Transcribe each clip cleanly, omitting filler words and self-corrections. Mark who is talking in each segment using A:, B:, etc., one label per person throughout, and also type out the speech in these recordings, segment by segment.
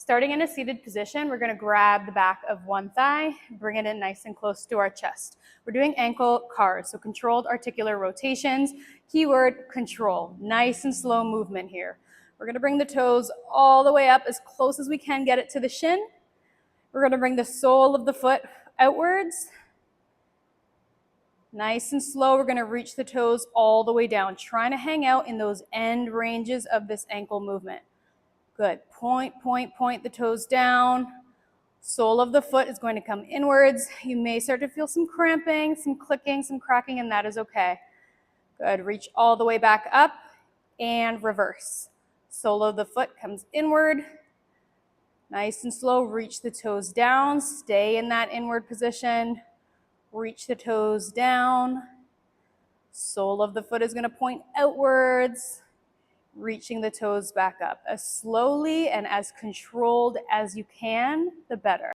A: Starting in a seated position, we're going to grab the back of one thigh, bring it in nice and close to our chest. We're doing ankle cars, so controlled articular rotations. Keyword control, nice and slow movement here. We're going to bring the toes all the way up as close as we can, get it to the shin. We're going to bring the sole of the foot outwards. Nice and slow, we're going to reach the toes all the way down, trying to hang out in those end ranges of this ankle movement. Good. Point, point, point the toes down. Sole of the foot is going to come inwards. You may start to feel some cramping, some clicking, some cracking, and that is okay. Good. Reach all the way back up and reverse. Sole of the foot comes inward. Nice and slow. Reach the toes down. Stay in that inward position. Reach the toes down. Sole of the foot is going to point outwards. Reaching the toes back up. As slowly and as controlled as you can, the better.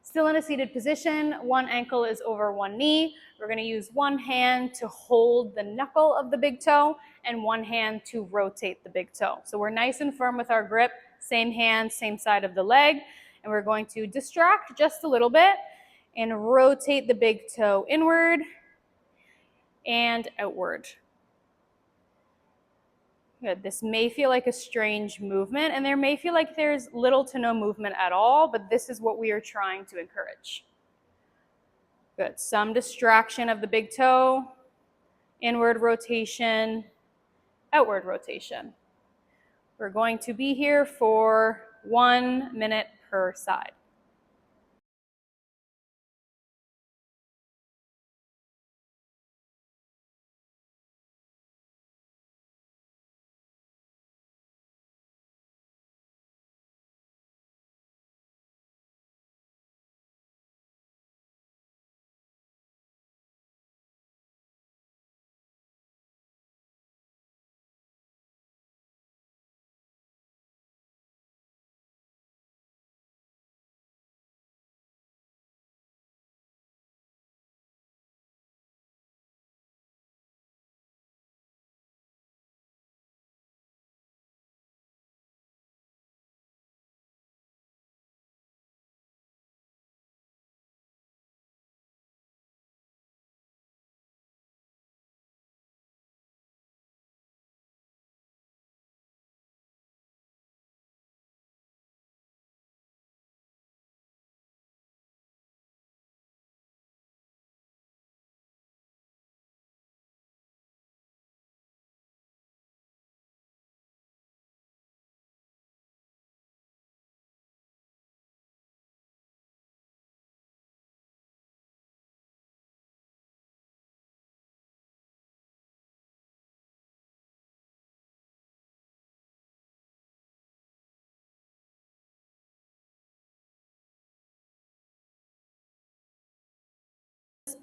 A: Still in a seated position, one ankle is over one knee. We're going to use one hand to hold the knuckle of the big toe and one hand to rotate the big toe. So we're nice and firm with our grip, same hand, same side of the leg, and we're going to distract just a little bit and rotate the big toe inward and outward. Good. This may feel like a strange movement, and there may feel like there's little to no movement at all, but this is what we are trying to encourage. Good. Some distraction of the big toe, inward rotation, outward rotation. We're going to be here for 1 minute per side.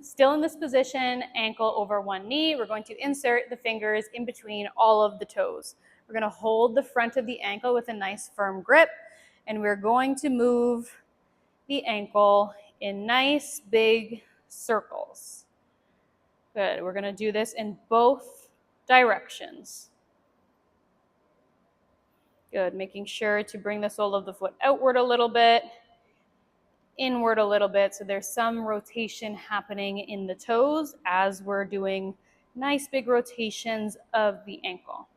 A: Still in this position, ankle over one knee. We're going to insert the fingers in between all of the toes. We're going to hold the front of the ankle with a nice firm grip, and we're going to move the ankle in nice big circles. Good. We're going to do this in both directions. Good. Making sure to bring the sole of the foot outward a little bit inward a little bit, so there's some rotation happening in the toes as we're doing nice big rotations of the ankle.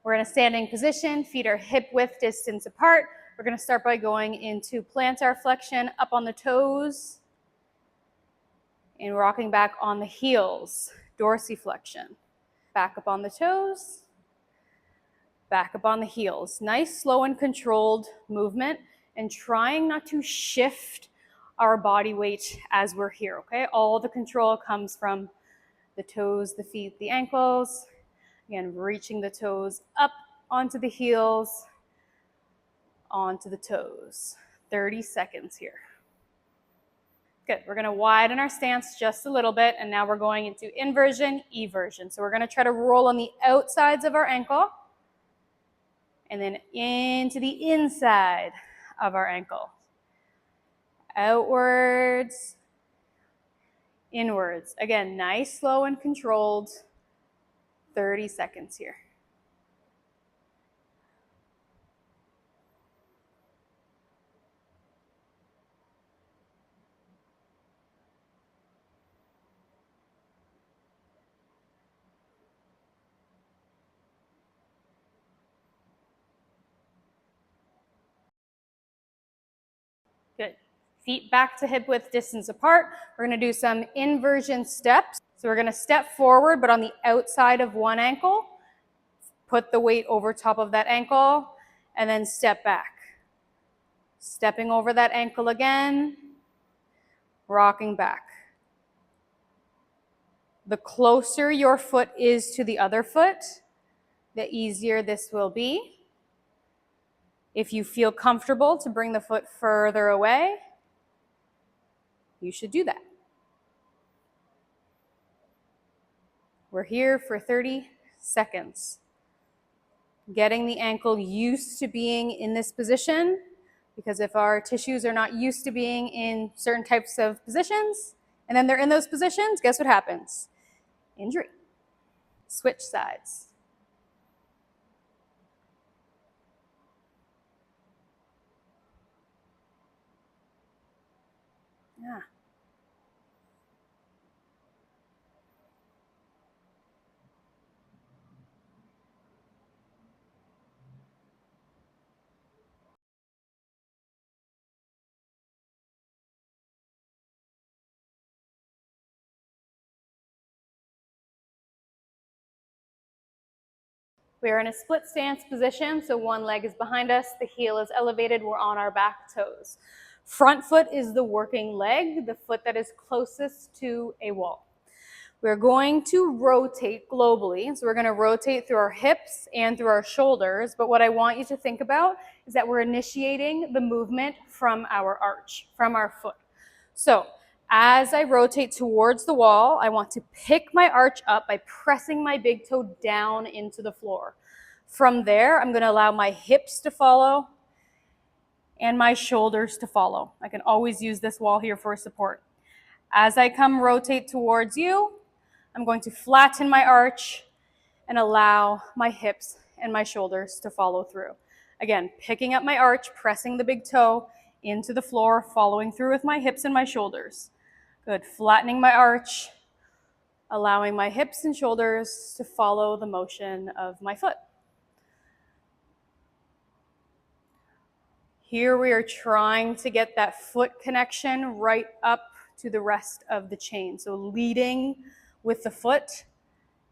A: We're in a standing position, feet are hip width distance apart. We're going to start by going into plantar flexion, up on the toes, and rocking back on the heels, dorsiflexion. Back up on the toes, back up on the heels. Nice, slow, and controlled movement, and trying not to shift our body weight as we're here, okay? All the control comes from the toes, the feet, the ankles. Again, reaching the toes up onto the heels, onto the toes. 30 seconds here. Good. We're going to widen our stance just a little bit, and now we're going into inversion, eversion. So we're going to try to roll on the outsides of our ankle and then into the inside of our ankle. Outwards, inwards. Again, nice, slow, and controlled. 30 seconds here. Good. Feet back to hip width distance apart. We're going to do some inversion steps. So we're going to step forward, but on the outside of one ankle. Put the weight over top of that ankle, and then step back. Stepping over that ankle again, rocking back. The closer your foot is to the other foot, the easier this will be. If you feel comfortable to bring the foot further away, you should do that. We're here for 30 seconds. Getting the ankle used to being in this position, because if our tissues are not used to being in certain types of positions, and then they're in those positions, guess what happens? Injury. Switch sides. Yeah. We are in a split stance position, so one leg is behind us, the heel is elevated, we're on our back toes. Front foot is the working leg, the foot that is closest to a wall. We're going to rotate globally, so we're going to rotate through our hips and through our shoulders, but what I want you to think about is that we're initiating the movement from our arch, from our foot. So As I rotate towards the wall, I want to pick my arch up by pressing my big toe down into the floor. From there, I'm going to allow my hips to follow and my shoulders to follow. I can always use this wall here for support. As I come rotate towards you, I'm going to flatten my arch and allow my hips and my shoulders to follow through. Again, picking up my arch, pressing the big toe into the floor, following through with my hips and my shoulders. Good, flattening my arch, allowing my hips and shoulders to follow the motion of my foot. Here we are trying to get that foot connection right up to the rest of the chain. So leading with the foot,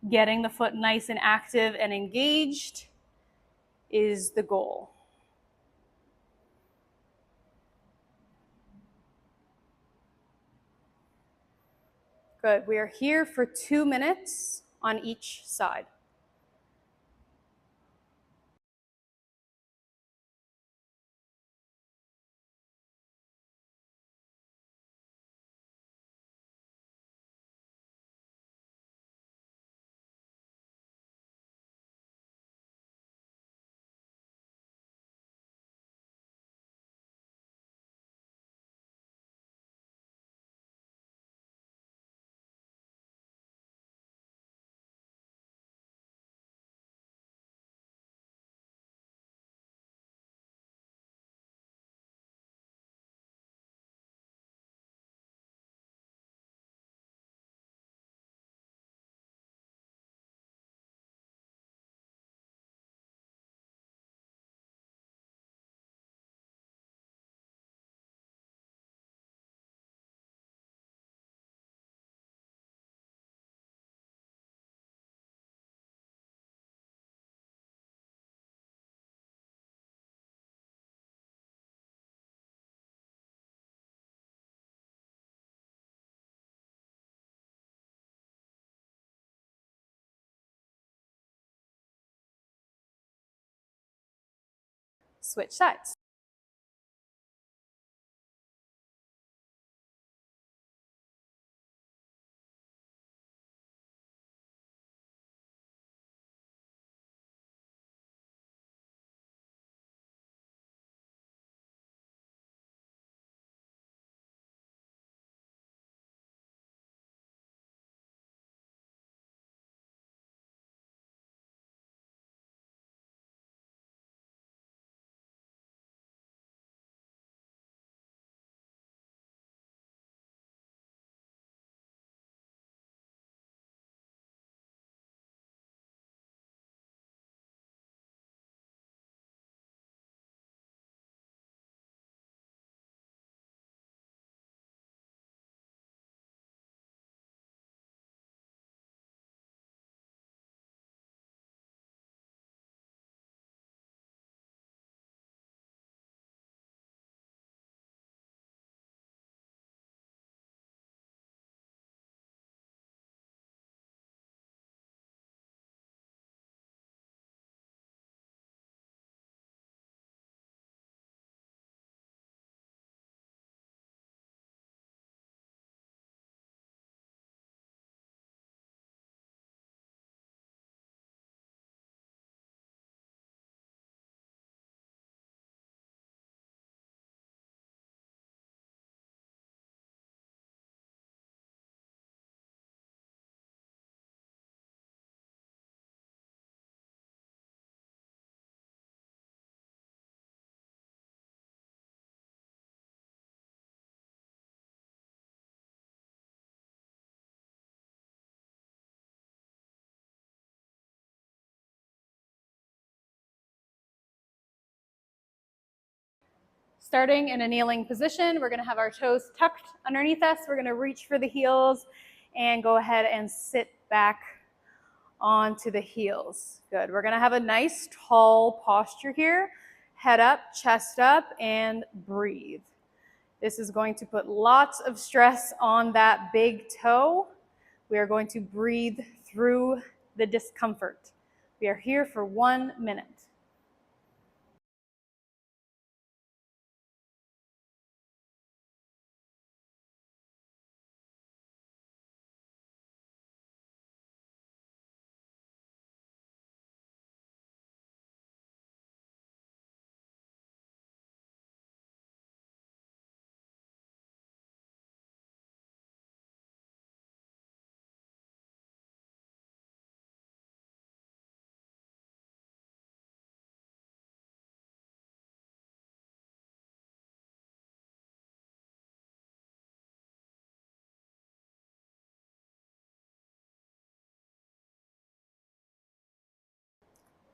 A: getting the foot nice and active and engaged is the goal. Good, we are here for 2 minutes on each side. Switch sides. Starting in a kneeling position, we're gonna have our toes tucked underneath us. We're gonna reach for the heels and go ahead and sit back onto the heels. Good, we're gonna have a nice tall posture here. Head up, chest up, and breathe. This is going to put lots of stress on that big toe. We are going to breathe through the discomfort. We are here for 1 minute.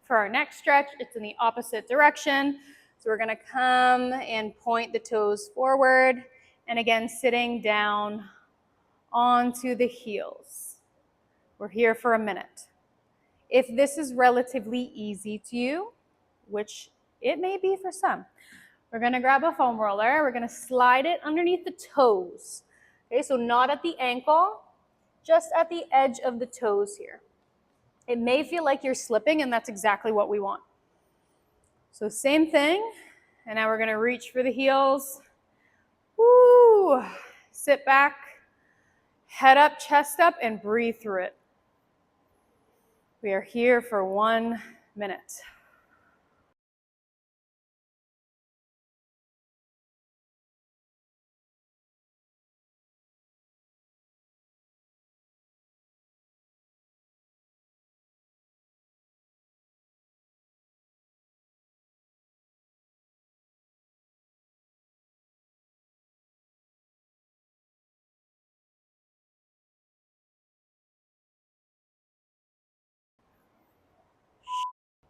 A: For our next stretch, it's in the opposite direction. So we're gonna come and point the toes forward, and again, sitting down onto the heels. We're here for a minute. If this is relatively easy to you, which it may be for some, we're gonna grab a foam roller, we're gonna slide it underneath the toes. Okay, so not at the ankle, just at the edge of the toes here. It may feel like you're slipping, and that's exactly what we want. So same thing, and now we're gonna reach for the heels. Woo! Sit back, head up, chest up, and breathe through it. We are here for 1 minute.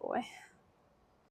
A: Boy.